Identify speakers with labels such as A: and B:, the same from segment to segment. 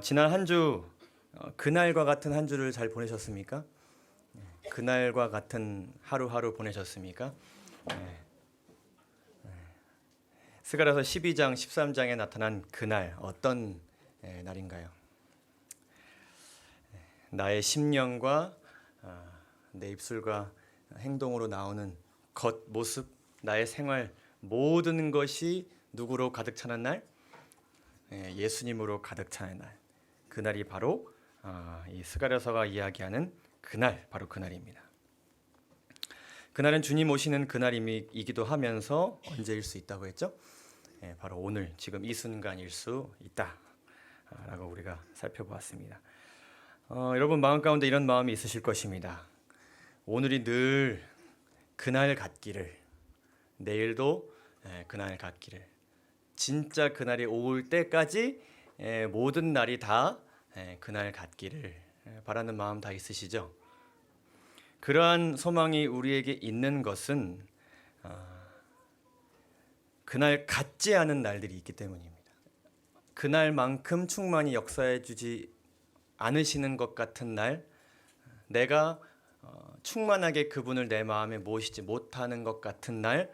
A: 지난 한 주 그날과 같은 한 주를 잘 보내셨습니까? 그날과 같은 하루하루 보내셨습니까? 네. 스가랴서 12장, 13장에 나타난 그날 어떤 날인가요? 나의 심령과 내 입술과 행동으로 나오는 겉모습, 나의 생활 모든 것이 누구로 가득 차는 날? 예수님으로 가득 차는 날. 그날이 바로 이 스가랴서가 이야기하는 그날, 바로 그날입니다. 그날은 주님 오시는 그날이기도 하면서 언제일 수 있다고 했죠? 바로 오늘, 지금 이 순간일 수 있다라고 우리가 살펴보았습니다. 여러분 마음 가운데 이런 마음이 있으실 것입니다. 오늘이 늘 그날 같기를, 내일도 그날 같기를, 진짜 그날이 올 때까지 모든 날이 다 그날 같기를 바라는 마음 다 있으시죠? 그러한 소망이 우리에게 있는 것은 그날 같지 않은 날들이 있기 때문입니다. 그날만큼 충만히 역사해 주지 않으시는 것 같은 날, 내가 충만하게 그분을 내 마음에 모시지 못하는 것 같은 날,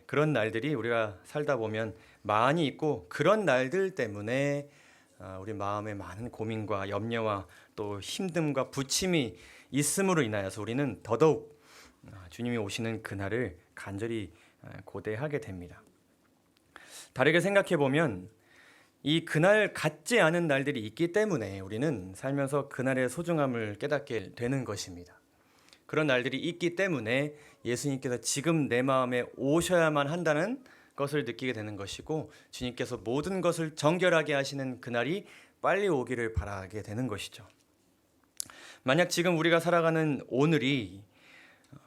A: 그런 날들이 우리가 살다 보면 많이 있고, 그런 날들 때문에 우리 마음에 많은 고민과 염려와 또 힘듦과 부침이 있음으로 인하여서 우리는 더더욱 주님이 오시는 그날을 간절히 고대하게 됩니다. 다르게 생각해 보면 이 그날 같지 않은 날들이 있기 때문에 우리는 살면서 그날의 소중함을 깨닫게 되는 것입니다. 그런 날들이 있기 때문에 예수님께서 지금 내 마음에 오셔야만 한다는 것을 느끼게 되는 것이고, 주님께서 모든 것을 정결하게 하시는 그날이 빨리 오기를 바라게 되는 것이죠. 만약 지금 우리가 살아가는 오늘이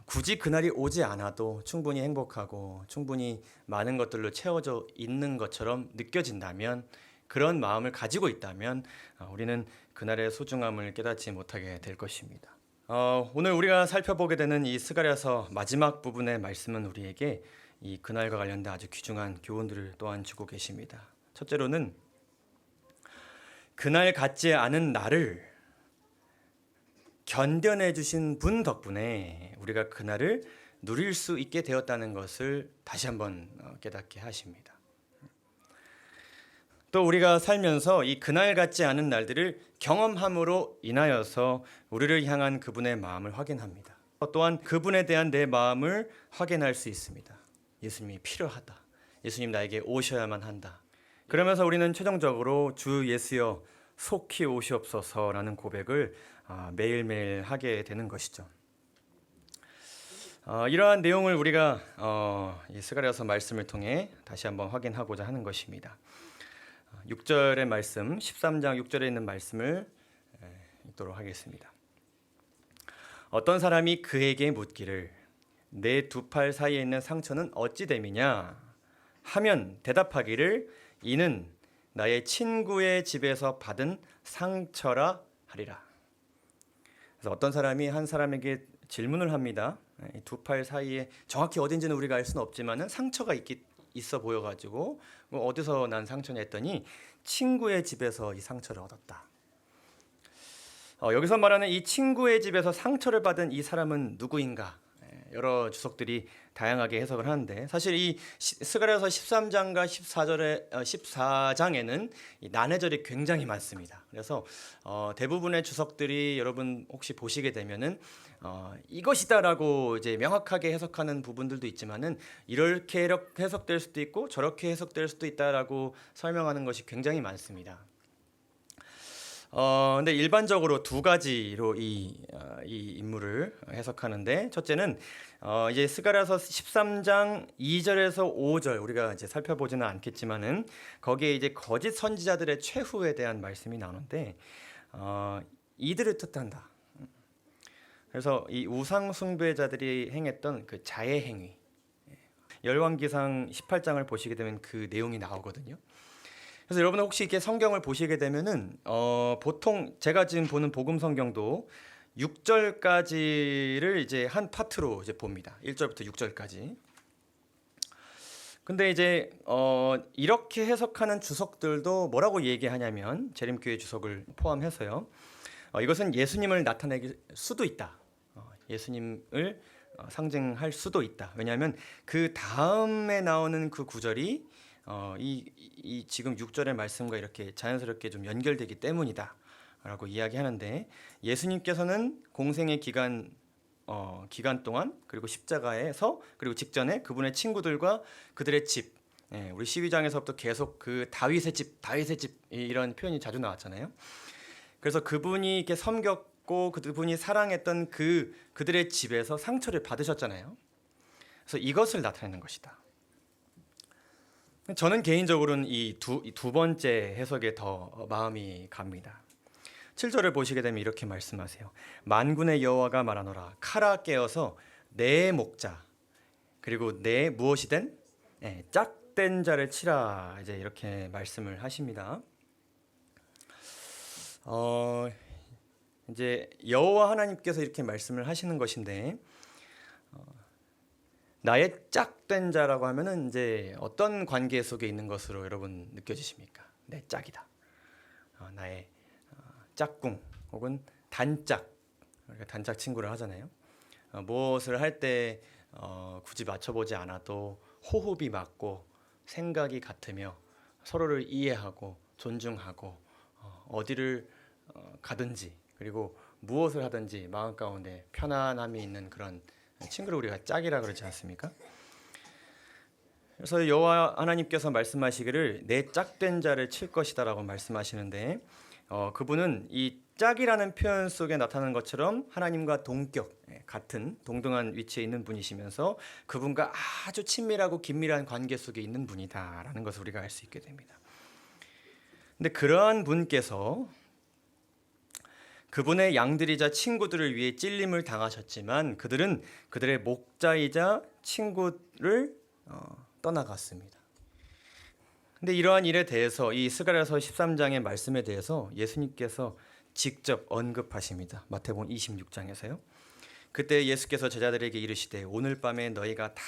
A: 굳이 그날이 오지 않아도 충분히 행복하고 충분히 많은 것들로 채워져 있는 것처럼 느껴진다면, 그런 마음을 가지고 있다면 우리는 그날의 소중함을 깨닫지 못하게 될 것입니다. 오늘 우리가 살펴보게 되는 이 스가랴서 마지막 부분의 말씀은 우리에게 이 그날과 관련된 아주 귀중한 교훈들을 또한 주고 계십니다. 첫째로는 그날 같지 않은 나를 견뎌내 주신 분 덕분에 우리가 그날을 누릴 수 있게 되었다는 것을 다시 한번 깨닫게 하십니다. 또 우리가 살면서 이 그날 같지 않은 날들을 경험함으로 인하여서 우리를 향한 그분의 마음을 확인합니다. 또한 그분에 대한 내 마음을 확인할 수 있습니다. 예수님이 필요하다. 예수님 나에게 오셔야만 한다. 그러면서 우리는 최종적으로 주 예수여 속히 오시옵소서라는 고백을 매일매일 하게 되는 것이죠. 이러한 내용을 우리가 이 스가랴서 말씀을 통해 다시 한번 확인하고자 하는 것입니다. 6절의 말씀, 13장 6절에 있는 말씀을 읽도록 하겠습니다. 어떤 사람이 그에게 묻기를 내 두 팔 사이에 있는 상처는 어찌 됨이냐 하면 대답하기를 이는 나의 친구의 집에서 받은 상처라 하리라. 그래서 어떤 사람이 한 사람에게 질문을 합니다. 두 팔 사이에 정확히 어딘지는 우리가 알 수는 없지만은 상처가 있어 보여가지고 어디서 난 상처냐 했더니 친구의 집에서 이 상처를 얻었다. 여기서 말하는 이 친구의 집에서 상처를 받은 이 사람은 누구인가? 여러 주석들이 다양하게 해석을 하는데, 사실 이 스가랴서 13장과 14장에는 난해절이 굉장히 많습니다. 그래서 대부분의 주석들이 여러분 혹시 보시게 되면은 이것이다라고 이제 명확하게 해석하는 부분들도 있지만은 이렇게 해석될 수도 있고 저렇게 해석될 수도 있다라고 설명하는 것이 굉장히 많습니다. 근데 일반적으로 두 가지로 이 인물을 해석하는데, 첫째는 이제 스가랴서 13장 2절에서 5절 우리가 이제 살펴보지는 않겠지만은 거기에 이제 거짓 선지자들의 최후에 대한 말씀이 나오는데 이들을 뜻한다. 그래서 이 우상 숭배자들이 행했던 그 자해 행위, 열왕기상 18장을 보시게 되면 그 내용이 나오거든요. 그래서 여러분 혹시 이렇게 성경을 보시게 되면은 보통 제가 지금 보는 복음 성경도 6절까지를 이제 한 파트로 이제 봅니다. 1절부터 6절까지. 근데 이제 이렇게 해석하는 주석들도 뭐라고 얘기하냐면 재림교회 주석을 포함해서요. 이것은 예수님을 나타낼 수도 있다. 예수님을 상징할 수도 있다. 왜냐하면 그 다음에 나오는 그 구절이 이 지금 6절의 말씀과 이렇게 자연스럽게 좀 연결되기 때문이다 라고 이야기하는데, 예수님께서는 공생의 기간 동안, 그리고 십자가에서, 그리고 직전에 그분의 친구들과 그들의 집, 우리 12장에서부터 계속 그 다윗의 집 이런 표현이 자주 나왔잖아요. 그래서 그분이 이렇게 섬겼고 그분이 사랑했던 그들의 집에서 상처를 받으셨잖아요. 그래서 이것을 나타내는 것이다. 저는 개인적으로는 이 두 번째 해석에 더 마음이 갑니다. 7절을 보시게 되면 이렇게 말씀하세요. 만군의 여호와가 말하노라, 칼아 깨어서 내 목자, 그리고 내 무엇이 된 짝된 자를 치라, 이제 이렇게 말씀을 하십니다. 이제 여호와 하나님께서 이렇게 말씀을 하시는 것인데, 나의 짝된 자라고 하면은 이제 어떤 관계 속에 있는 것으로 여러분 느껴지십니까? 내 짝이다. 나의 짝꿍 혹은 단짝, 우리가 단짝 친구를 하잖아요. 무엇을 할 때 굳이 맞춰보지 않아도 호흡이 맞고 생각이 같으며 서로를 이해하고 존중하고 어디를 가든지, 그리고 무엇을 하든지 마음 가운데 편안함이 있는 그런 친구를 우리가 짝이라 그러지 않습니까? 그래서 여호와 하나님께서 말씀하시기를 내 짝된 자를 칠 것이다라고 말씀하시는데, 그분은 이 짝이라는 표현 속에 나타나는 것처럼 하나님과 동격, 같은 동등한 위치에 있는 분이시면서 그분과 아주 친밀하고 긴밀한 관계 속에 있는 분이다라는 것을 우리가 알 수 있게 됩니다. 근데 그러한 분께서 그분의 양들이자 친구들을 위해 찔림을 당하셨지만 그들은 그들의 목자이자 친구를 떠나갔습니다. 근데 이러한 일에 대해서 이 스가랴서 13장의 말씀에 대해서 예수님께서 직접 언급하십니다. 마태복음 26장에서요. 그때 예수께서 제자들에게 이르시되 오늘 밤에 너희가 다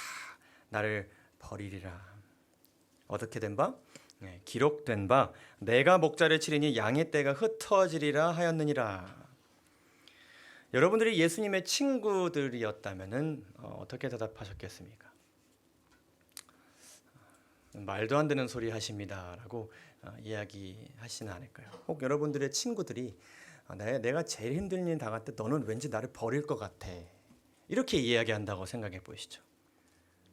A: 나를 버리리라. 어떻게 된 바? 기록된 바 내가 목자를 치리니 양의 떼가 흩어지리라 하였느니라. 여러분들이 예수님의 친구들이었다면은 어떻게 대답하셨겠습니까? 말도 안 되는 소리 하십니다라고 이야기하시는 않을까요? 혹 여러분들의 친구들이 내가 제일 힘든 일 당할 때 너는 왠지 나를 버릴 것 같아, 이렇게 이야기한다고 생각해 보시죠.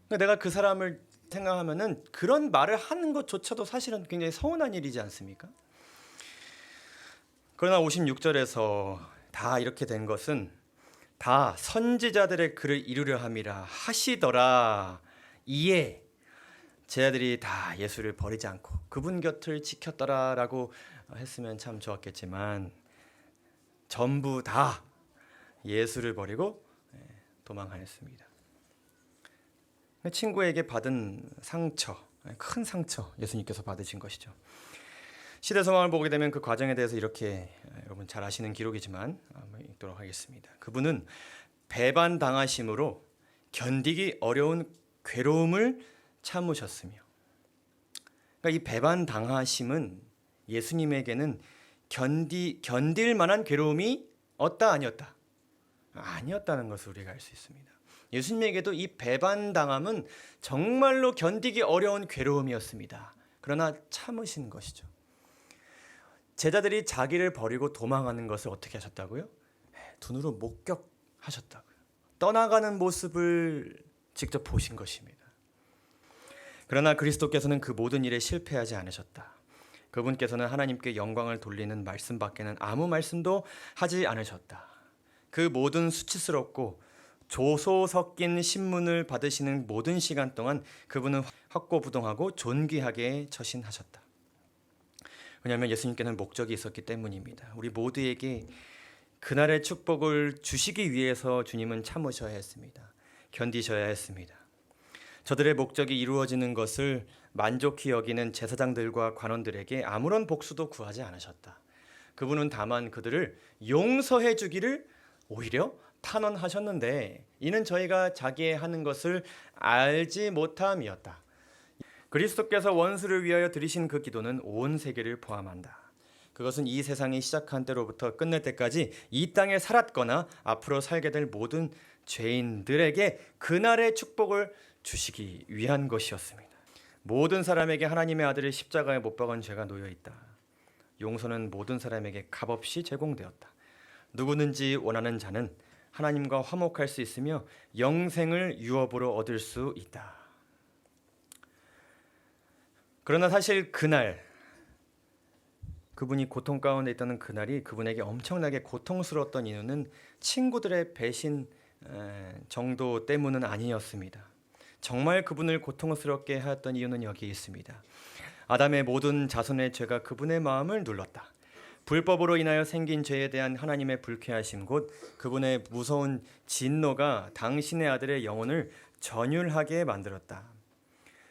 A: 내가 그 사람을 생각하면은 그런 말을 하는 것조차도 사실은 굉장히 서운한 일이지 않습니까? 그러나 56절에서 다 이렇게 된 것은 다 선지자들의 글을 이루려 함이라 하시더라. 이에 제자들이 다 예수를 버리지 않고 그분 곁을 지켰더라라고 했으면 참 좋았겠지만 전부 다 예수를 버리고 도망하였습니다. 친구에게 받은 상처, 큰 상처 예수님께서 받으신 것이죠. 시대성황을 보게 되면 그 과정에 대해서 이렇게, 여러분 잘 아시는 기록이지만 한번 읽도록 하겠습니다. 그분은 배반당하심으로 견디기 어려운 괴로움을 참으셨으며, 그러니까 이 배반당하심은 예수님에게는 견딜 만한 괴로움이 없다 아니었다? 아니었다는 것을 우리가 알 수 있습니다. 예수님에게도 이 배반당함은 정말로 견디기 어려운 괴로움이었습니다. 그러나 참으신 것이죠. 제자들이 자기를 버리고 도망하는 것을 어떻게 하셨다고요? 두 눈으로 목격하셨다고요. 떠나가는 모습을 직접 보신 것입니다. 그러나 그리스도께서는 그 모든 일에 실패하지 않으셨다. 그분께서는 하나님께 영광을 돌리는 말씀밖에는 아무 말씀도 하지 않으셨다. 그 모든 수치스럽고 조소 섞인 신문을 받으시는 모든 시간 동안 그분은 확고부동하고 존귀하게 처신하셨다. 왜냐하면 예수님께는 목적이 있었기 때문입니다. 우리 모두에게 그날의 축복을 주시기 위해서 주님은 참으셔야 했습니다. 견디셔야 했습니다. 저들의 목적이 이루어지는 것을 만족히 여기는 제사장들과 관원들에게 아무런 복수도 구하지 않으셨다. 그분은 다만 그들을 용서해 주기를 오히려 탄원하셨는데, 이는 저희가 자기의 하는 것을 알지 못함이었다. 그리스도께서 원수를 위하여 드리신 그 기도는 온 세계를 포함한다. 그것은 이 세상이 시작한 때로부터 끝낼 때까지 이 땅에 살았거나 앞으로 살게 될 모든 죄인들에게 그날의 축복을 주시기 위한 것이었습니다. 모든 사람에게 하나님의 아들을 십자가에 못 박은 죄가 놓여 있다. 용서는 모든 사람에게 값없이 제공되었다. 누구든지 원하는 자는 하나님과 화목할 수 있으며 영생을 유업으로 얻을 수 있다. 그러나 사실 그날 그분이 고통 가운데 있던 그날이 그분에게 엄청나게 고통스러웠던 이유는 친구들의 배신 정도 때문은 아니었습니다. 정말 그분을 고통스럽게 하였던 이유는 여기 있습니다. 아담의 모든 자손의 죄가 그분의 마음을 눌렀다. 불법으로 인하여 생긴 죄에 대한 하나님의 불쾌하심 곧 그분의 무서운 진노가 당신의 아들의 영혼을 전율하게 만들었다.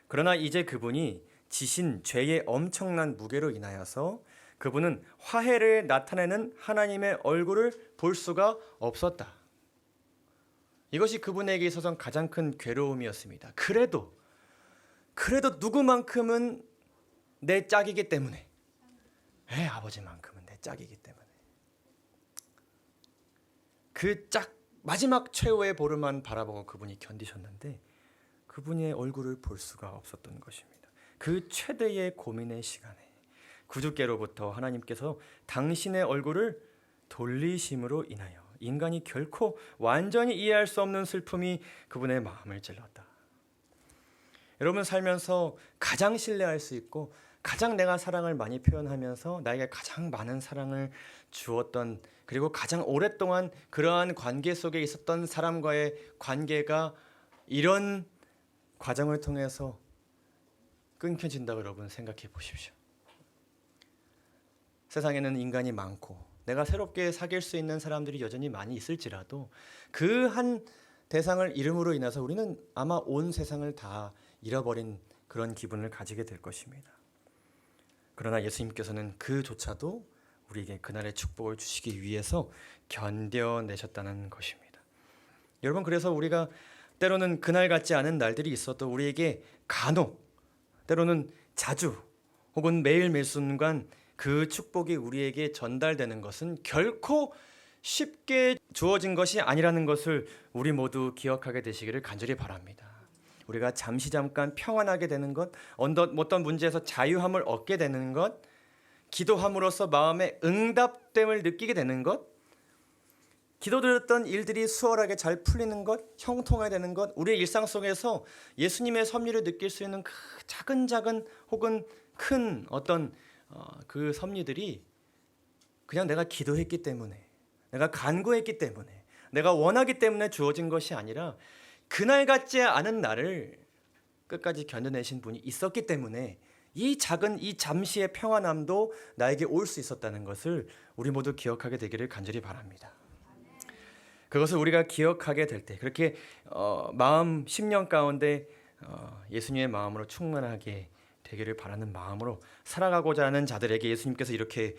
A: 그러나 이제 그분이 지신 죄의 엄청난 무게로 인하여서 그분은 화해를 나타내는 하나님의 얼굴을 볼 수가 없었다. 이것이 그분에게 있어서 가장 큰 괴로움이었습니다. 그래도 누구만큼은 내 짝이기 때문에, 아버지만큼은 내 짝이기 때문에 그 짝 마지막 최후의 보름만 바라보고 그분이 견디셨는데 그분의 얼굴을 볼 수가 없었던 것입니다. 그 최대의 고민의 시간에 구주께로부터 하나님께서 당신의 얼굴을 돌리심으로 인하여 인간이 결코 완전히 이해할 수 없는 슬픔이 그분의 마음을 찔렀다. 여러분 살면서 가장 신뢰할 수 있고 가장 내가 사랑을 많이 표현하면서 나에게 가장 많은 사랑을 주었던 그리고 가장 오랫동안 그러한 관계 속에 있었던 사람과의 관계가 이런 과정을 통해서 끊겨진다고 여러분 생각해 보십시오. 세상에는 인간이 많고 내가 새롭게 사귈 수 있는 사람들이 여전히 많이 있을지라도 그 한 대상을 잃음으로 인해서 우리는 아마 온 세상을 다 잃어버린 그런 기분을 가지게 될 것입니다. 그러나 예수님께서는 그조차도 우리에게 그날의 축복을 주시기 위해서 견뎌내셨다는 것입니다. 여러분 그래서 우리가 때로는 그날 같지 않은 날들이 있어도 우리에게 간혹 때로는 자주 혹은 매일 순간 그 축복이 우리에게 전달되는 것은 결코 쉽게 주어진 것이 아니라는 것을 우리 모두 기억하게 되시기를 간절히 바랍니다. 우리가 잠깐 평안하게 되는 것, 어떤 문제에서 자유함을 얻게 되는 것, 기도함으로써 마음의 응답됨을 느끼게 되는 것, 기도드렸던 일들이 수월하게 잘 풀리는 것, 형통하게 되는 것, 우리의 일상 속에서 예수님의 섭리를 느낄 수 있는 그 작은 혹은 큰 어떤 그 섭리들이 그냥 내가 기도했기 때문에, 내가 간구했기 때문에, 내가 원하기 때문에 주어진 것이 아니라 그날 같지 않은 날을 끝까지 견뎌내신 분이 있었기 때문에 이 잠시의 평안함도 나에게 올 수 있었다는 것을 우리 모두 기억하게 되기를 간절히 바랍니다. 그것을 우리가 기억하게 될 때 그렇게 마음 심령 가운데 예수님의 마음으로 충만하게 되기를 바라는 마음으로 살아가고자 하는 자들에게 예수님께서 이렇게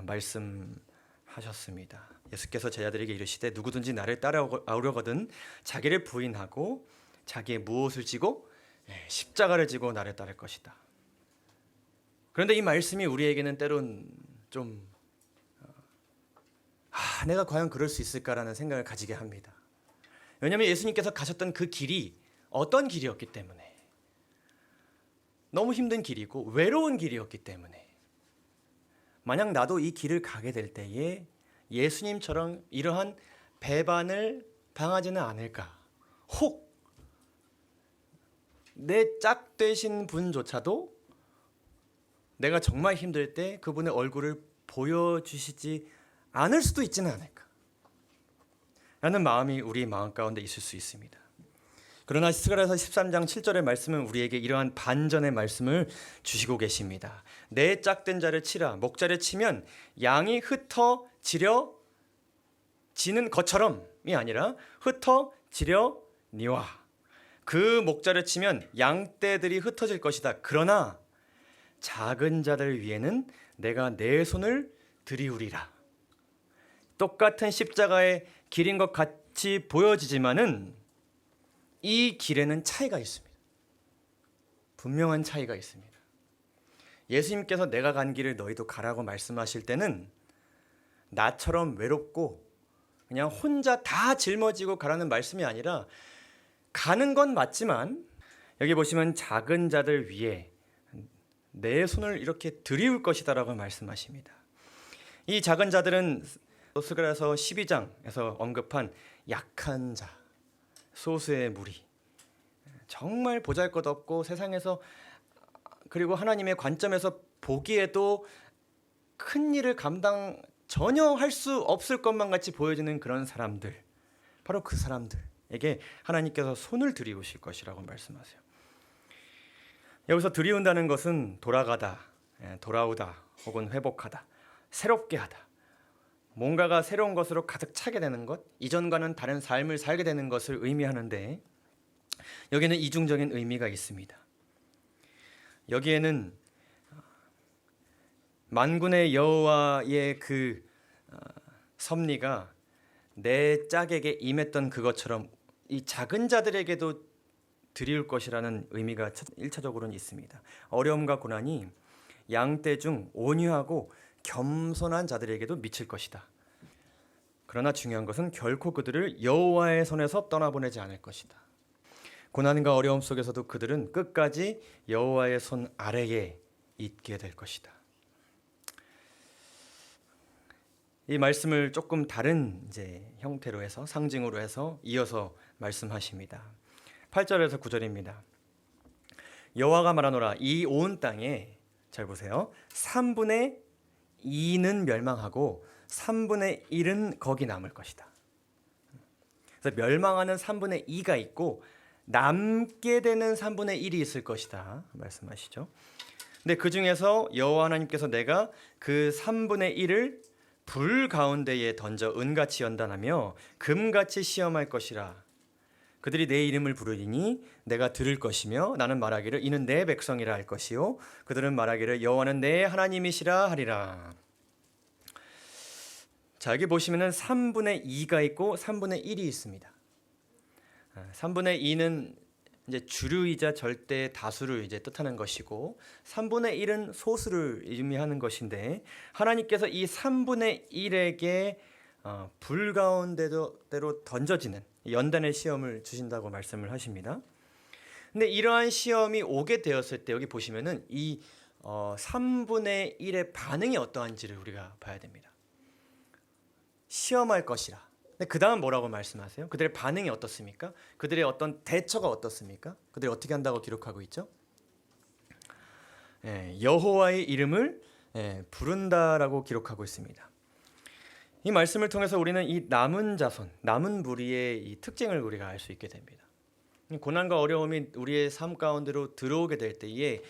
A: 말씀하셨습니다. 예수께서 제자들에게 이르시되 누구든지 나를 따라오려거든 자기를 부인하고 자기의 무엇을 지고 십자가를 지고 나를 따를 것이다. 그런데 이 말씀이 우리에게는 때론 좀 내가 과연 그럴 수 있을까라는 생각을 가지게 합니다. 왜냐하면 예수님께서 가셨던 그 길이 어떤 길이었기 때문에 너무 힘든 길이고 외로운 길이었기 때문에 만약 나도 이 길을 가게 될 때에 예수님처럼 이러한 배반을 당하지는 않을까. 혹 내 짝 되신 분조차도 내가 정말 힘들 때 그분의 얼굴을 보여주시지 않을 수도 있지는 않을까 라는 마음이 우리 마음 가운데 있을 수 있습니다. 그러나 스가랴서 13장 7절의 말씀은 우리에게 이러한 반전의 말씀을 주시고 계십니다. 내 짝된 자를 치라. 목자를 치면 양이 흩어지려 지는 것처럼이 아니라 흩어지려 니와. 그 목자를 치면 양떼들이 흩어질 것이다. 그러나 작은 자들 위에는 내가 내 손을 들이우리라. 똑같은 십자가의 길인 것 같이 보여지지만은 이 길에는 차이가 있습니다. 분명한 차이가 있습니다. 예수님께서 내가 간 길을 너희도 가라고 말씀하실 때는 나처럼 외롭고 그냥 혼자 다 짊어지고 가라는 말씀이 아니라 가는 건 맞지만 여기 보시면 작은 자들 위에 내 손을 이렇게 들이울 것이다라고 말씀하십니다. 이 작은 자들은 스가랴서 12장에서 언급한 약한 자, 소수의 무리, 정말 보잘것없고 세상에서 그리고 하나님의 관점에서 보기에도 큰 일을 감당 전혀 할 수 없을 것만 같이 보여지는 그런 사람들, 바로 그 사람들에게 하나님께서 손을 들이우실 것이라고 말씀하세요. 여기서 들이운다는 것은 돌아가다, 돌아오다, 혹은 회복하다, 새롭게 하다, 뭔가가 새로운 것으로 가득 차게 되는 것, 이전과는 다른 삶을 살게 되는 것을 의미하는데 여기는 이중적인 의미가 있습니다. 여기에는 만군의 여호와의 그 섭리가 내 짝에게 임했던 그것처럼 이 작은 자들에게도 드리울 것이라는 의미가 1차적으로는 있습니다. 어려움과 고난이 양떼 중 온유하고 겸손한 자들에게도 미칠 것이다. 그러나 중요한 것은 결코 그들을 여호와의 손에서 떠나보내지 않을 것이다. 고난과 어려움 속에서도 그들은 끝까지 여호와의 손 아래에 있게 될 것이다. 이 말씀을 조금 다른 형태로 해서 상징으로 해서 이어서 말씀하십니다. 8절에서 9절입니다. 여호와가 말하노라 이 온 땅에 잘 보세요. 3분의 2는 멸망하고 3분의 1은 거기 남을 것이다. 그래서 멸망하는 3분의 2가 있고 남게 되는 3분의 1이 있을 것이다 말씀하시죠. 근데 그 중에서 여호와 하나님께서 내가 그 3분의 1을 불 가운데에 던져 은같이 연단하며 금같이 시험할 것이라. 그들이 내 이름을 부르리니 내가 들을 것이며 나는 말하기를 이는 내 백성이라 할 것이요 그들은 말하기를 여호와는 내 하나님이시라 하리라. 자, 여기 보시면은 3분의 2가 있고 3분의 1이 있습니다. 3분의 2는 이제 주류이자 절대 다수를 뜻하는 것이고 3분의 1은 소수를 의미하는 것인데 하나님께서 이 3분의 1에게 불 가운데로 던져지는 연단의 시험을 주신다고 말씀을 하십니다. 근데 이러한 시험이 오게 되었을 때 여기 보시면은 이 3분의 1의 반응이 어떠한지를 우리가 봐야 됩니다. 시험할 것이라. 그 다음 뭐라고 말씀하세요? 그들의 반응이 어떻습니까? 그들의 어떤 대처가 어떻습니까? 그들이 어떻게 한다고 기록하고 있죠? 여호와의 이름을 부른다라고 기록하고 있습니다. 이 말씀을 통해서 우리는 이 남은 자손, 남은 무리의 이 특징을 우리가 알 수 있게 됩니다. 고난과 어려움이 우리의 삶 가운데로 들어오게 될 때에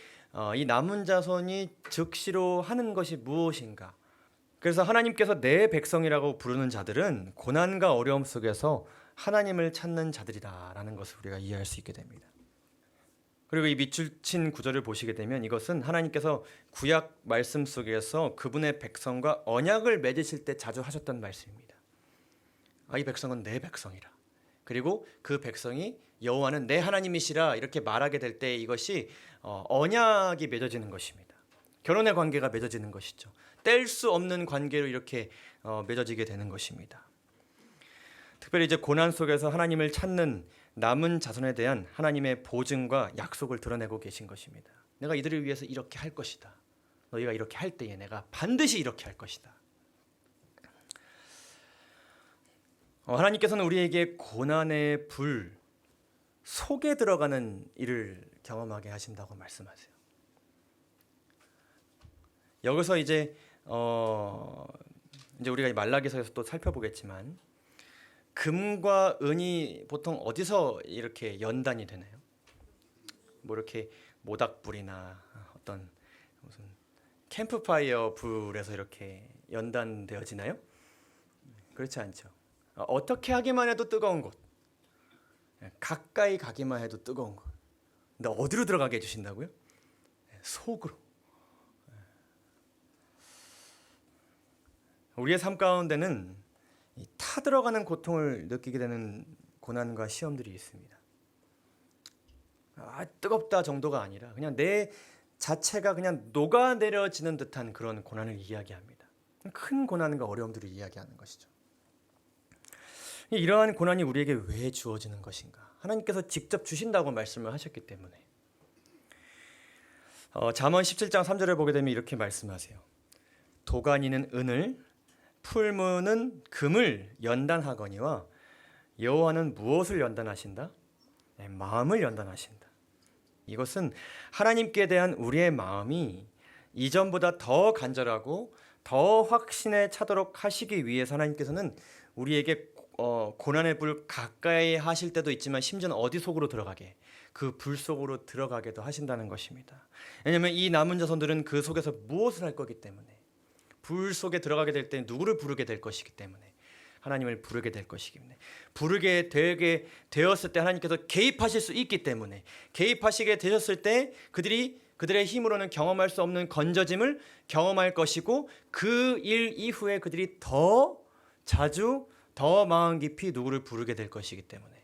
A: 이 남은 자손이 즉시로 하는 것이 무엇인가? 그래서 하나님께서 내 백성이라고 부르는 자들은 고난과 어려움 속에서 하나님을 찾는 자들이다라는 것을 우리가 이해할 수 있게 됩니다. 그리고 이 밑줄 친 구절을 보시게 되면 이것은 하나님께서 구약 말씀 속에서 그분의 백성과 언약을 맺으실 때 자주 하셨던 말씀입니다. 이 백성은 내 백성이라. 그리고 그 백성이 여호와는 내 하나님이시라 이렇게 말하게 될 때 이것이 언약이 맺어지는 것입니다. 결혼의 관계가 맺어지는 것이죠. 뗄 수 없는 관계로 이렇게 맺어지게 되는 것입니다. 특별히 이제 고난 속에서 하나님을 찾는 남은 자손에 대한 하나님의 보증과 약속을 드러내고 계신 것입니다. 내가 이들을 위해서 이렇게 할 것이다. 너희가 이렇게 할 때에 내가 반드시 이렇게 할 것이다. 하나님께서는 우리에게 고난의 불 속에 들어가는 일을 경험하게 하신다고 말씀하세요. 여기서 이제 우리가 말라기서에서 또 살펴보겠지만 금과 은이 보통 어디서 이렇게 연단이 되나요? 뭐 이렇게 모닥불이나 어떤 무슨 캠프파이어 불에서 이렇게 연단되어지나요? 그렇지 않죠. 어떻게 하기만 해도 뜨거운 곳, 가까이 가기만 해도 뜨거운 곳. 근데 어디로 들어가게 해주신다고요? 속으로. 우리의 삶 가운데는 타들어가는 고통을 느끼게 되는 고난과 시험들이 있습니다. 뜨겁다 정도가 아니라 그냥 내 자체가 그냥 녹아내려지는 듯한 그런 고난을 이야기합니다. 큰 고난과 어려움들을 이야기하는 것이죠. 이러한 고난이 우리에게 왜 주어지는 것인가? 하나님께서 직접 주신다고 말씀을 하셨기 때문에. 잠언 17장 3절을 보게 되면 이렇게 말씀하세요. 도가니는 은을, 풀무는 금을 연단하거니와 여호와는 무엇을 연단하신다? 마음을 연단하신다. 이것은 하나님께 대한 우리의 마음이 이전보다 더 간절하고 더 확신에 차도록 하시기 위해서 하나님께서는 우리에게 고난의 불 가까이 하실 때도 있지만 심지어는 어디 속으로 들어가게, 그 불 속으로 들어가게도 하신다는 것입니다. 왜냐하면 이 남은 자손들은 그 속에서 무엇을 할 거기 때문에, 불 속에 들어가게 될 때 누구를 부르게 될 것이기 때문에, 하나님을 부르게 될 것이기 때문에, 부르게 되게 되었을 때 하나님께서 개입하실 수 있기 때문에, 개입하시게 되셨을 때 그들의 힘으로는 경험할 수 없는 건져짐을 경험할 것이고, 그 일 이후에 그들이 더 자주 더 마음 깊이 누구를 부르게 될 것이기 때문에,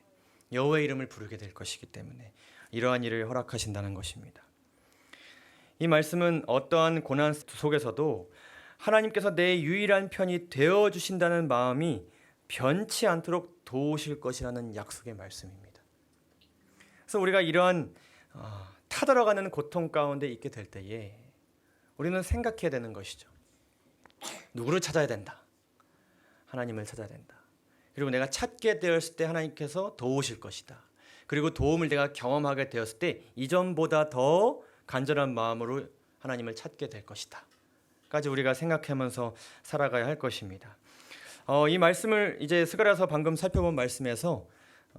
A: 여호와의 이름을 부르게 될 것이기 때문에 이러한 일을 허락하신다는 것입니다. 이 말씀은 어떠한 고난 속에서도 하나님께서 내 유일한 편이 되어주신다는 마음이 변치 않도록 도우실 것이라는 약속의 말씀입니다. 그래서 우리가 이러한 타들어가는 고통 가운데 있게 될 때에 우리는 생각해야 되는 것이죠. 누구를 찾아야 된다. 하나님을 찾아야 된다. 그리고 내가 찾게 되었을 때 하나님께서 도우실 것이다. 그리고 도움을 내가 경험하게 되었을 때 이전보다 더 간절한 마음으로 하나님을 찾게 될 것이다. 까지 우리가 생각하면서 살아가야 할 것입니다. 이 말씀을 이제 스가랴서 방금 살펴본 말씀에서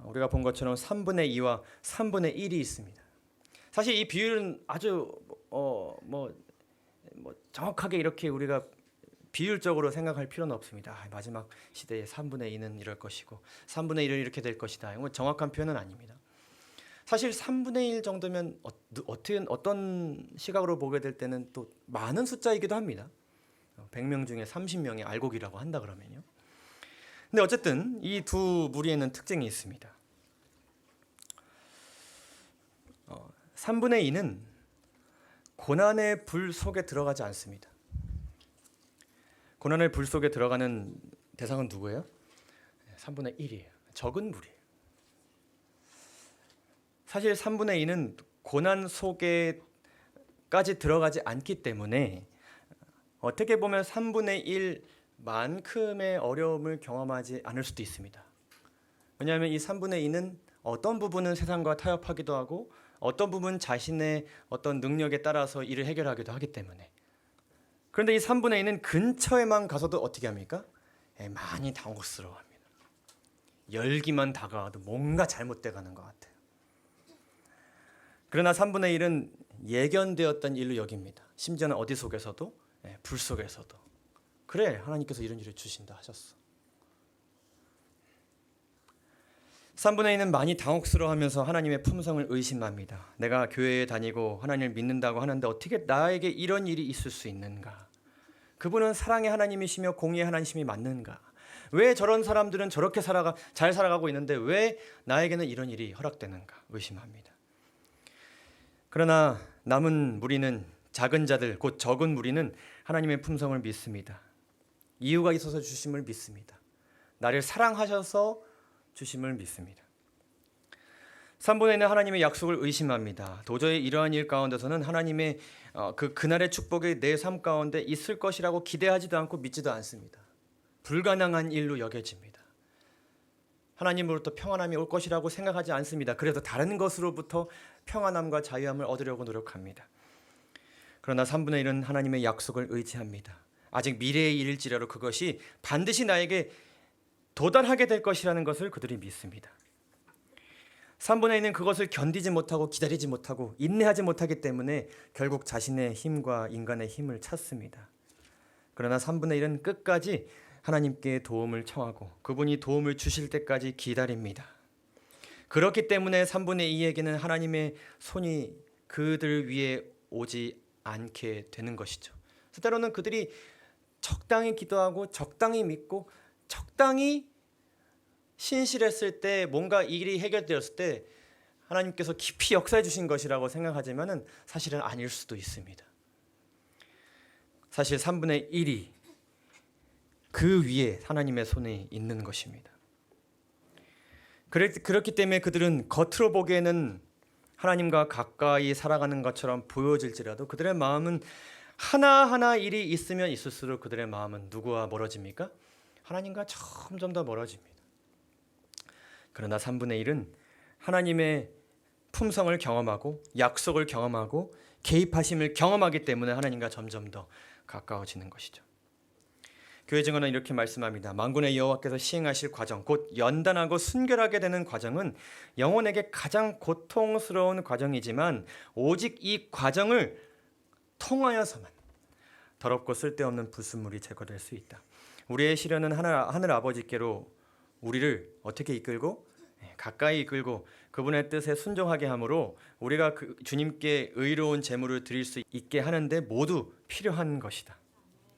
A: 우리가 본 것처럼 3분의 2와 3분의 1이 있습니다. 사실 이 비율은 아주 정확하게 이렇게 우리가 비율적으로 생각할 필요는 없습니다. 마지막 시대에 3분의 2는 이럴 것이고 3분의 1은 이렇게 될 것이다. 이건 정확한 표현은 아닙니다. 사실 3분의 1 정도면 어떤 시각으로 보게 될 때는 또 많은 숫자이기도 합니다. 100명 중에 30명이 알곡이라고 한다 그러면요. 근데 어쨌든 이 두 무리에는 특징이 있습니다. 3분의 2는 고난의 불 속에 들어가지 않습니다. 고난의 불 속에 들어가는 대상은 누구예요? 3분의 1이에요. 적은 무리예요. 사실 3분의 2는 고난 속에까지 들어가지 않기 때문에 어떻게 보면 3분의 1만큼의 어려움을 경험하지 않을 수도 있습니다. 왜냐하면 이 3분의 2는 어떤 부분은 세상과 타협하기도 하고 어떤 부분 자신의 어떤 능력에 따라서 일을 해결하기도 하기 때문에. 그런데 이 3분의 2는 근처에만 가서도 어떻게 합니까? 많이 당혹스러워합니다. 열기만 다가와도 뭔가 잘못돼 가는 것 같아요. 그러나 3분의 1은 예견되었던 일로 여깁니다. 심지어는 어디 속에서도, 불 속에서도. 그래, 하나님께서 이런 일을 주신다 하셨어. 3분의 2는 많이 당혹스러워하면서 하나님의 품성을 의심합니다. 내가 교회에 다니고 하나님을 믿는다고 하는데 어떻게 나에게 이런 일이 있을 수 있는가? 그분은 사랑의 하나님이시며 공의의 하나님이 맞는가? 왜 저런 사람들은 저렇게 잘 살아가고 있는데 왜 나에게는 이런 일이 허락되는가? 의심합니다. 그러나 남은 무리는, 작은 자들, 곧 적은 무리는 하나님의 품성을 믿습니다. 이유가 있어서 주심을 믿습니다. 나를 사랑하셔서 주심을 믿습니다. 3분의 1는 하나님의 약속을 의심합니다. 도저히 이러한 일 가운데서는 하나님의 그날의 축복이 내 삶 가운데 있을 것이라고 기대하지도 않고 믿지도 않습니다. 불가능한 일로 여겨집니다. 하나님으로부터 평안함이 올 것이라고 생각하지 않습니다. 그래서 다른 것으로부터 평안함과 자유함을 얻으려고 노력합니다. 그러나 3분의 1은 하나님의 약속을 의지합니다. 아직 미래의 일일지라도 그것이 반드시 나에게 도달하게 될 것이라는 것을 그들이 믿습니다. 3분의 1은 그것을 견디지 못하고 기다리지 못하고 인내하지 못하기 때문에 결국 자신의 힘과 인간의 힘을 찾습니다. 그러나 3분의 1은 끝까지 하나님께 도움을 청하고 그분이 도움을 주실 때까지 기다립니다. 그렇기 때문에 3분의 2에게는 하나님의 손이 그들 위에 오지 않게 되는 것이죠. 때로는 그들이 적당히 기도하고 적당히 믿고 적당히 신실했을 때, 뭔가 일이 해결되었을 때 하나님께서 깊이 역사해 주신 것이라고 생각하지만은 사실은 아닐 수도 있습니다. 사실 3분의 1이 그 위에 하나님의 손에 있는 것입니다. 그렇기 때문에 그들은 겉으로 보기에는 하나님과 가까이 살아가는 것처럼 보여질지라도 그들의 마음은 하나하나 일이 있으면 있을수록 그들의 마음은 누구와 멀어집니까? 하나님과 점점 더 멀어집니다. 그러나 3분의 1은 하나님의 품성을 경험하고 약속을 경험하고 개입하심을 경험하기 때문에 하나님과 점점 더 가까워지는 것이죠. 교회 증언은 이렇게 말씀합니다. 만군의 여호와께서 시행하실 과정, 곧 연단하고 순결하게 되는 과정은 영혼에게 가장 고통스러운 과정이지만 오직 이 과정을 통하여서만 더럽고 쓸데없는 불순물이 제거될 수 있다. 우리의 시련은 하늘 아버지께로 우리를 어떻게 이끌고 가까이 이끌고 그분의 뜻에 순종하게 함으로 우리가 주님께 의로운 제물을 드릴 수 있게 하는데 모두 필요한 것이다.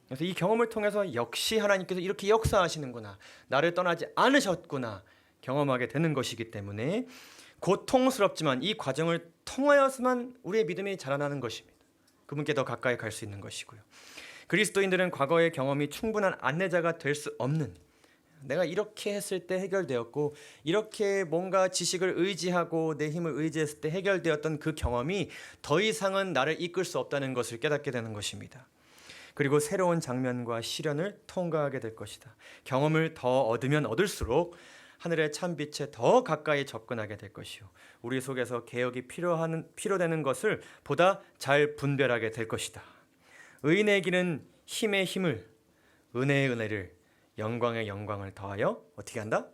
A: 그래서 이 경험을 통해서 역시 하나님께서 이렇게 역사하시는구나, 나를 떠나지 않으셨구나 경험하게 되는 것이기 때문에 고통스럽지만 이 과정을 통하여서만 우리의 믿음이 자라나는 것입니다. 그분께 더 가까이 갈 수 있는 것이고요. 그리스도인들은 과거의 경험이 충분한 안내자가 될 수 없는, 내가 이렇게 했을 때 해결되었고 이렇게 뭔가 지식을 의지하고 내 힘을 의지했을 때 해결되었던 그 경험이 더 이상은 나를 이끌 수 없다는 것을 깨닫게 되는 것입니다. 그리고 새로운 장면과 시련을 통과하게 될 것이다. 경험을 더 얻으면 얻을수록 하늘의 참빛에 더 가까이 접근하게 될 것이요, 우리 속에서 개혁이 필요되는 것을 보다 잘 분별하게 될 것이다. 의인의 길은 힘의 힘을, 은혜의 은혜를, 영광의 영광을 더하여 어떻게 한다?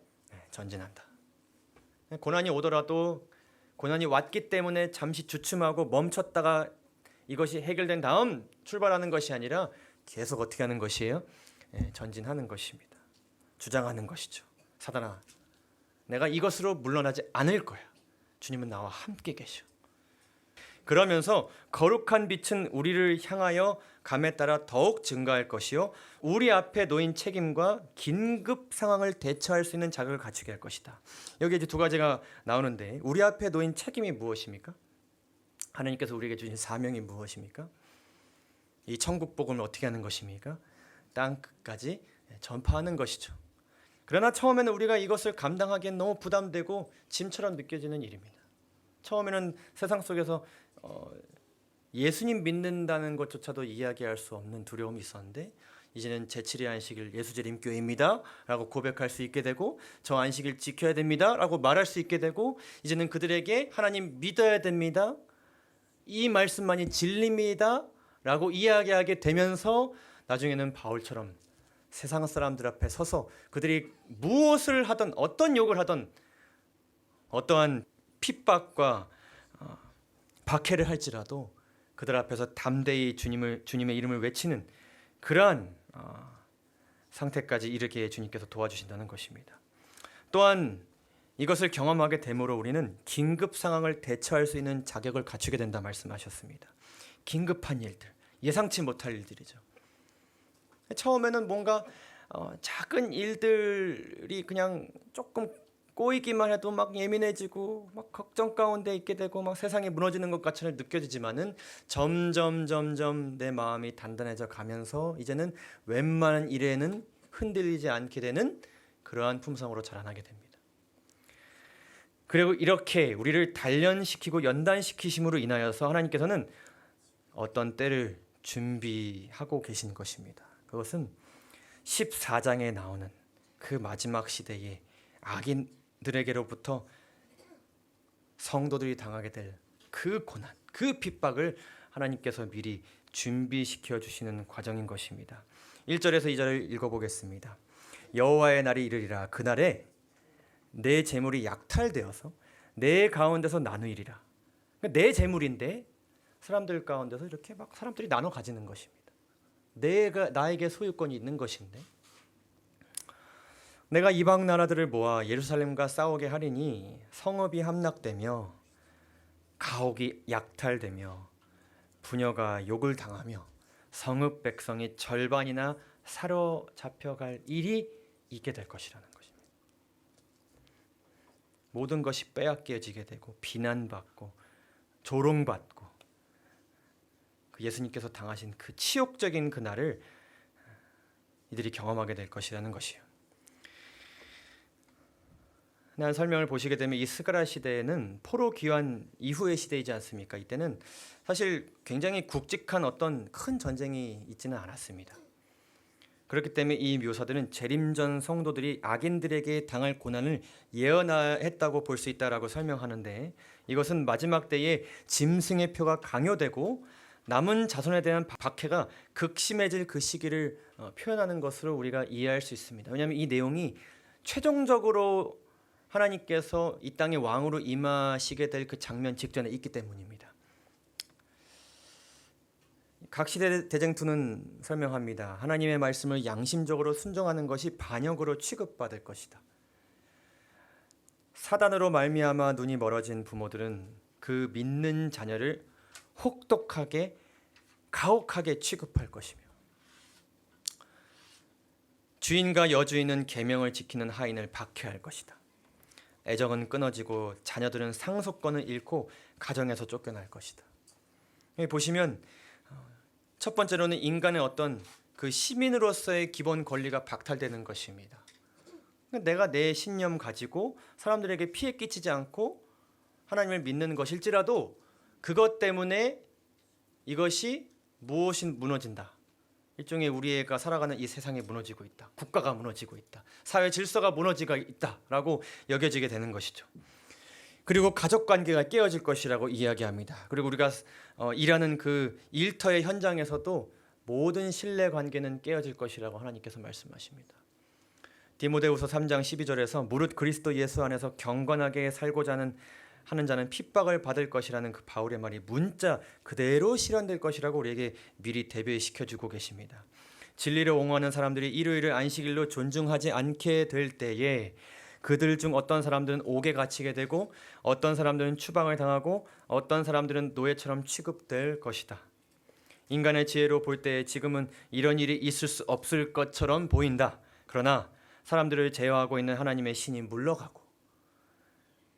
A: 전진한다. 고난이 오더라도 고난이 왔기 때문에 잠시 주춤하고 멈췄다가 이것이 해결된 다음 출발하는 것이 아니라 계속 어떻게 하는 것이에요? 전진하는 것입니다. 주장하는 것이죠. 사단아, 내가 이것으로 물러나지 않을 거야. 주님은 나와 함께 계셔. 그러면서 거룩한 빛은 우리를 향하여 감에 따라 더욱 증가할 것이요, 우리 앞에 놓인 책임과 긴급 상황을 대처할 수 있는 자격을 갖추게 할 것이다. 여기 이제 두 가지가 나오는데, 우리 앞에 놓인 책임이 무엇입니까? 하나님께서 우리에게 주신 사명이 무엇입니까? 이 천국 복음을 어떻게 하는 것입니까? 땅 끝까지 전파하는 것이죠. 그러나 처음에는 우리가 이것을 감당하기엔 너무 부담되고 짐처럼 느껴지는 일입니다. 처음에는 세상 속에서 예수님 믿는다는 것조차도 이야기할 수 없는 두려움이 있었는데, 이제는 제7의 안식일 예수재림교회입니다 라고 고백할 수 있게 되고, 저 안식일 지켜야 됩니다 라고 말할 수 있게 되고, 이제는 그들에게 하나님 믿어야 됩니다, 이 말씀만이 진리입니다 라고 이야기하게 되면서 나중에는 바울처럼 세상 사람들 앞에 서서 그들이 무엇을 하든 어떤 욕을 하든 어떠한 핍박과 박해를 할지라도 그들 앞에서 담대히 주님의 이름을 외치는 그러한 상태까지 이르게 주님께서 도와주신다는 것입니다. 또한 이것을 경험하게 됨으로 우리는 긴급 상황을 대처할 수 있는 자격을 갖추게 된다 말씀하셨습니다. 긴급한 일들, 예상치 못할 일들이죠. 처음에는 뭔가 작은 일들이 그냥 조금 꼬이기만 해도 막 예민해지고 막 걱정 가운데 있게 되고 막 세상이 무너지는 것 같이 느껴지지만은 점점 내 마음이 단단해져 가면서 이제는 웬만한 일에는 흔들리지 않게 되는 그러한 품성으로 자라나게 됩니다. 그리고 이렇게 우리를 단련시키고 연단시키심으로 인하여서 하나님께서는 어떤 때를 준비하고 계신 것입니다. 그것은 14장에 나오는 그 마지막 시대에 악인들에게로부터 성도들이 당하게 될 그 고난, 그 핍박을 하나님께서 미리 준비시켜 주시는 과정인 것입니다. 1절에서 2절을 읽어보겠습니다. 여호와의 날이 이르리라. 그날에 내 재물이 약탈되어서 내 가운데서 나누이리라. 내 재물인데 사람들 가운데서 이렇게 막 사람들이 나눠 가지는 것입니다. 나에게 소유권이 있는 것인데, 내가 이방 나라들을 모아 예루살렘과 싸우게 하리니 성읍이 함락되며 가옥이 약탈되며 부녀가 욕을 당하며 성읍 백성이 절반이나 사로잡혀갈 일이 있게 될 것이라는 것입니다. 모든 것이 빼앗겨지게 되고 비난받고 조롱받고 그 예수님께서 당하신 그 치욕적인 그날을 이들이 경험하게 될 것이라는 것이요. 한 설명을 보시게 되면 이 스가랴 시대에는 포로 귀환 이후의 시대이지 않습니까? 이때는 사실 굉장히 굵직한 어떤 큰 전쟁이 있지는 않았습니다. 그렇기 때문에 이 묘사들은 재림전 성도들이 악인들에게 당할 고난을 예언했다고 볼 수 있다라고 설명하는데, 이것은 마지막 때에 짐승의 표가 강요되고 남은 자손에 대한 박해가 극심해질 그 시기를 표현하는 것으로 우리가 이해할 수 있습니다. 왜냐하면 이 내용이 최종적으로 하나님께서 이 땅의 왕으로 임하시게 될 그 장면 직전에 있기 때문입니다. 각시대 대쟁투는 설명합니다. 하나님의 말씀을 양심적으로 순종하는 것이 반역으로 취급받을 것이다. 사단으로 말미암아 눈이 멀어진 부모들은 그 믿는 자녀를 혹독하게 가혹하게 취급할 것이며, 주인과 여주인은 계명을 지키는 하인을 박해할 것이다. 애정은 끊어지고 자녀들은 상속권을 잃고 가정에서 쫓겨날 것이다. 여기 보시면 첫 번째로는 인간의 어떤 그 시민으로서의 기본 권리가 박탈되는 것입니다. 내가 내 신념 가지고 사람들에게 피해 끼치지 않고 하나님을 믿는 것일지라도 그것 때문에 이것이 무엇이 무너진다. 일종의 우리가 살아가는 이 세상이 무너지고 있다. 국가가 무너지고 있다. 사회 질서가 무너지고 있다라고 여겨지게 되는 것이죠. 그리고 가족 관계가 깨어질 것이라고 이야기합니다. 그리고 우리가 일하는 그 일터의 현장에서도 모든 신뢰 관계는 깨어질 것이라고 하나님께서 말씀하십니다. 디모데후서 3장 12절에서 무릇 그리스도 예수 안에서 경건하게 살고자 하는 자는 핍박을 받을 것이라는 그 바울의 말이 문자 그대로 실현될 것이라고 우리에게 미리 대비시켜주고 계십니다. 진리를 옹호하는 사람들이 일요일을 안식일로 존중하지 않게 될 때에 그들 중 어떤 사람들은 옥에 갇히게 되고 어떤 사람들은 추방을 당하고 어떤 사람들은 노예처럼 취급될 것이다. 인간의 지혜로 볼 때 지금은 이런 일이 있을 수 없을 것처럼 보인다. 그러나 사람들을 제어하고 있는 하나님의 신이 물러가고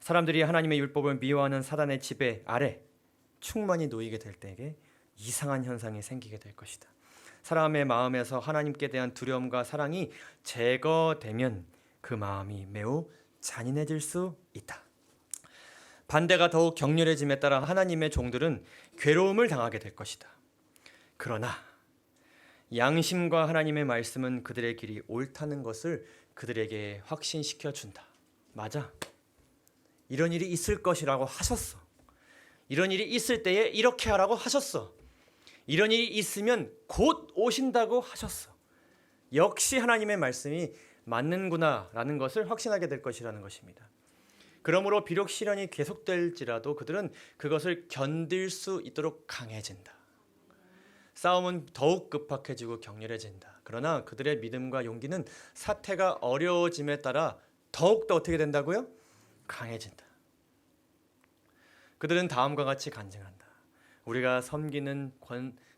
A: 사람들이 하나님의 율법을 미워하는 사단의 지배 아래 충만히 놓이게 될 때에 이상한 현상이 생기게 될 것이다. 사람의 마음에서 하나님께 대한 두려움과 사랑이 제거되면 그 마음이 매우 잔인해질 수 있다. 반대가 더욱 격렬해짐에 따라 하나님의 종들은 괴로움을 당하게 될 것이다. 그러나 양심과 하나님의 말씀은 그들의 길이 옳다는 것을 그들에게 확신시켜 준다. 맞아. 이런 일이 있을 것이라고 하셨어. 이런 일이 있을 때에 이렇게 하라고 하셨어. 이런 일이 있으면 곧 오신다고 하셨어. 역시 하나님의 말씀이 맞는구나라는 것을 확신하게 될 것이라는 것입니다. 그러므로 비록 시련이 계속될지라도 그들은 그것을 견딜 수 있도록 강해진다. 싸움은 더욱 급박해지고 격렬해진다. 그러나 그들의 믿음과 용기는 사태가 어려워짐에 따라 더욱더 어떻게 된다고요? 강해진다. 그들은 다음과 같이 간증한다. 우리가 섬기는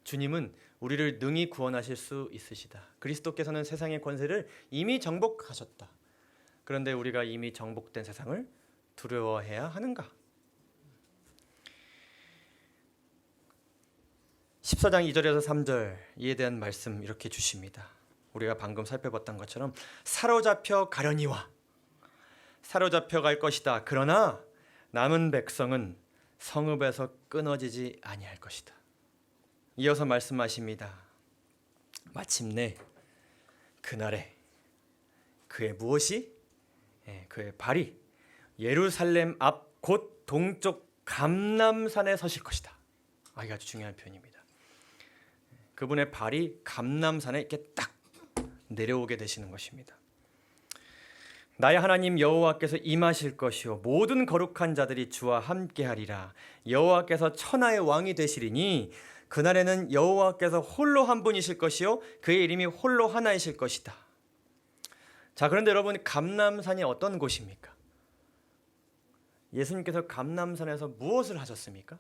A: 주님은 우리를 능히 구원하실 수 있으시다. 그리스도께서는 세상의 권세를 이미 정복하셨다. 그런데 우리가 이미 정복된 세상을 두려워해야 하는가? 14장 2절에서 3절 이에 대한 말씀 이렇게 주십니다. 우리가 방금 살펴봤던 것처럼 사로잡혀 가려니와 사로잡혀 갈 것이다. 그러나 남은 백성은 성읍에서 끊어지지 아니할 것이다. 이어서 말씀하십니다. 마침내 그날에 그의 무엇이? 그의 발이 예루살렘 앞 곧 동쪽 감람산에 서실 것이다. 이게 아주 중요한 표현입니다. 그분의 발이 감람산에 이렇게 딱 내려오게 되시는 것입니다. 나의 하나님 여호와께서 임하실 것이요 모든 거룩한 자들이 주와 함께하리라. 여호와께서 천하의 왕이 되시리니 그날에는 여호와께서 홀로 한 분이실 것이요 그의 이름이 홀로 하나이실 것이다. 자, 그런데 여러분, 감람산이 어떤 곳입니까? 예수님께서 감람산에서 무엇을 하셨습니까?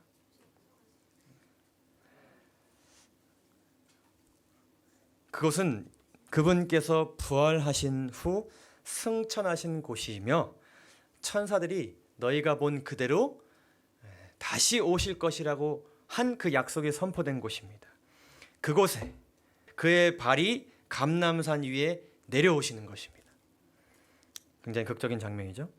A: 그것은 그분께서 부활하신 후 승천하신 곳이며 천사들이 너희가 본 그대로 다시 오실 것이라고 한 그 약속이 선포된 곳입니다. 그곳에 그의 발이 감람산 위에 내려오시는 것입니다. 굉장히 극적인 장면이죠.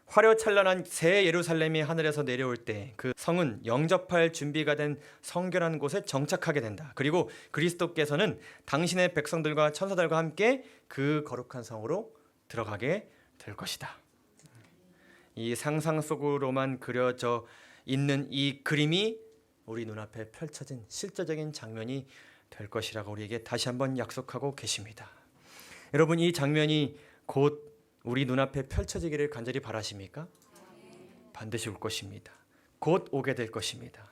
A: 화려찬란한 새 예루살렘이 하늘에서 내려올 때 그 성은 영접할 준비가 된 성결한 곳에 정착하게 된다. 그리고 그리스도께서는 당신의 백성들과 천사들과 함께 그 거룩한 성으로 들어가게 될 것이다. 이 상상 속으로만 그려져 있는 이 그림이 우리 눈앞에 펼쳐진 실제적인 장면이 될 것이라고 우리에게 다시 한번 약속하고 계십니다. 여러분, 이 장면이 곧 우리 눈앞에 펼쳐지기를 간절히 바라십니까? 반드시 올 것입니다. 곧 오게 될 것입니다.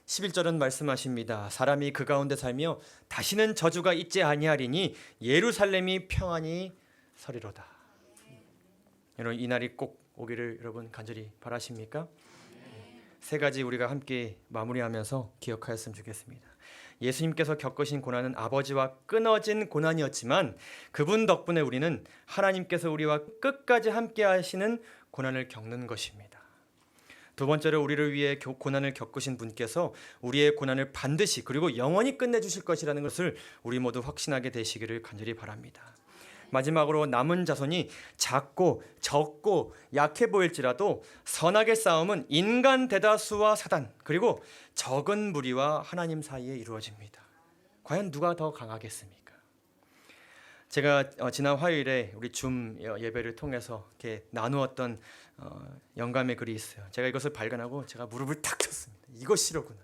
A: 11절은 말씀하십니다. 사람이 그 가운데 살며 다시는 저주가 있지 아니하리니 예루살렘이 평안히 서리로다. 여러분, 이 날이 꼭 오기를 여러분 간절히 바라십니까? 세 가지 우리가 함께 마무리하면서 기억하였으면 좋겠습니다. 예수님께서 겪으신 고난은 아버지와 끊어진 고난이었지만 그분 덕분에 우리는 하나님께서 우리와 끝까지 함께 하시는 고난을 겪는 것입니다. 두 번째로 우리를 위해 고난을 겪으신 분께서 우리의 고난을 반드시 그리고 영원히 끝내주실 것이라는 것을 우리 모두 확신하게 되시기를 간절히 바랍니다. 마지막으로 남은 자손이 작고 적고 약해 보일지라도 선악의 싸움은 인간 대다수와 사단 그리고 적은 무리와 하나님 사이에 이루어집니다. 과연 누가 더 강하겠습니까? 제가 지난 화요일에 우리 줌 예배를 통해서 이렇게 나누었던 영감의 글이 있어요. 제가 이것을 발견하고 제가 무릎을 탁 쳤습니다. 이것이로구나.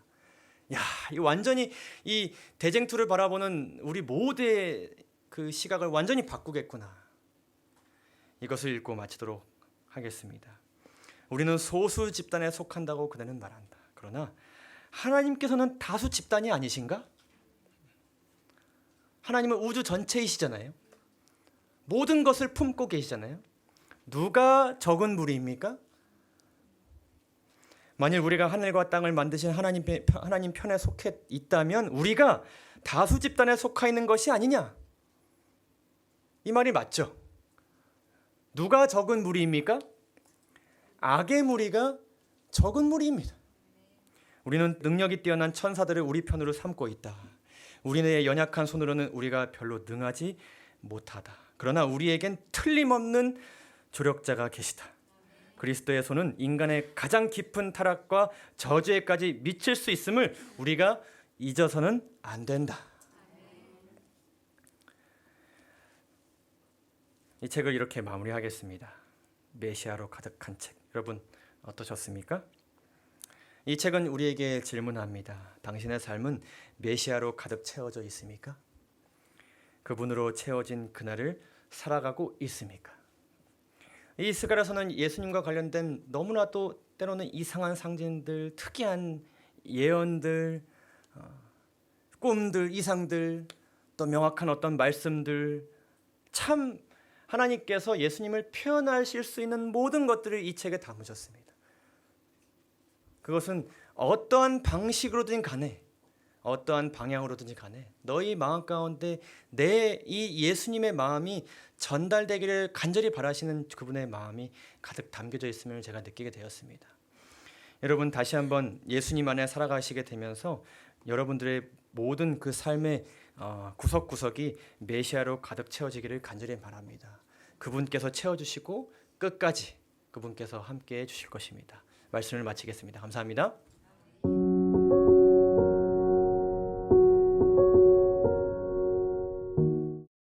A: 야, 이 완전히 이 대쟁투를 바라보는 우리 모두의 그 시각을 완전히 바꾸겠구나. 이것을 읽고 마치도록 하겠습니다. 우리는 소수 집단에 속한다고 그대는 말한다. 그러나 하나님께서는 다수 집단이 아니신가? 하나님은 우주 전체이시잖아요. 모든 것을 품고 계시잖아요. 누가 적은 무리입니까? 만일 우리가 하늘과 땅을 만드신 하나님 편에 속해 있다면 우리가 다수 집단에 속해 있는 것이 아니냐? 이 말이 맞죠? 누가 적은 무리입니까? 악의 무리가 적은 무리입니다. 우리는 능력이 뛰어난 천사들을 우리 편으로 삼고 있다. 우리의 연약한 손으로는 우리가 별로 능하지 못하다. 그러나 우리에겐 틀림없는 조력자가 계시다. 그리스도의 손은 인간의 가장 깊은 타락과 저주에까지 미칠 수 있음을 우리가 잊어서는 안 된다. 이 책을 이렇게 마무리하겠습니다. 메시아로 가득한 책. 여러분 어떠셨습니까? 이 책은 우리에게 질문합니다. 당신의 삶은 메시아로 가득 채워져 있습니까? 그분으로 채워진 그날을 살아가고 있습니까? 이 스가랴서는 예수님과 관련된 너무나도 때로는 이상한 상징들, 특이한 예언들, 꿈들, 이상들, 또 명확한 어떤 말씀들, 참 하나님께서 예수님을 표현하실 수 있는 모든 것들을 이 책에 담으셨습니다. 그것은 어떠한 방식으로든 간에 어떠한 방향으로든지 간에 너희 마음 가운데 내 이 예수님의 마음이 전달되기를 간절히 바라시는 그분의 마음이 가득 담겨져 있음을 제가 느끼게 되었습니다. 여러분 다시 한번 예수님 안에 살아가시게 되면서 여러분들의 모든 그 삶의 구석구석이 메시아로 가득 채워지기를 간절히 바랍니다. 그분께서 채워주시고 끝까지 그분께서 함께해 주실 것입니다. 말씀을 마치겠습니다. 감사합니다.